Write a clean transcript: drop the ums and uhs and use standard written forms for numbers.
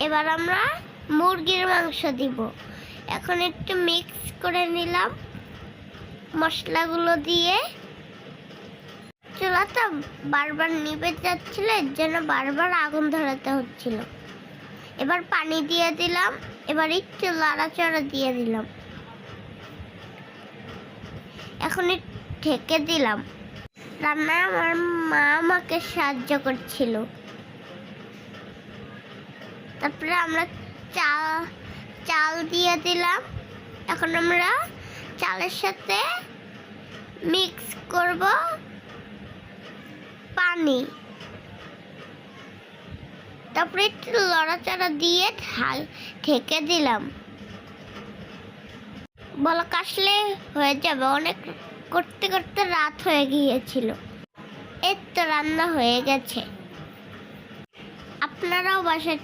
এবার আমরা মুরগির মাংস দিব। এখন একটু মিক্স করে নিলাম মশলাগুলো দিয়ে। চুলাটা বারবার নিভে যাচ্ছিল, এর জন্য বারবার আগুন ধরাতে হচ্ছিল। এবার পানি দিয়ে দিলাম, এবার একটু নাড়াচাড়া দিয়ে দিলাম। এখন ঢেকে দিলাম। রান্নায় আমার মা আমাকে সাহায্য করছিল। তারপরে আমরা চাল দিয়ে দিলাম। এখন আমরা চালের সাথে মিক্স করব পানি। তারপরে একটু লড়াচড়া দিয়ে ঢেকে দিলাম। বলক আসলে হয়ে যাবে। অনেক করতে করতে রাত হয়ে গিয়েছিল। এই তো রান্না হয়ে গেছে। আপনারাও বাসায়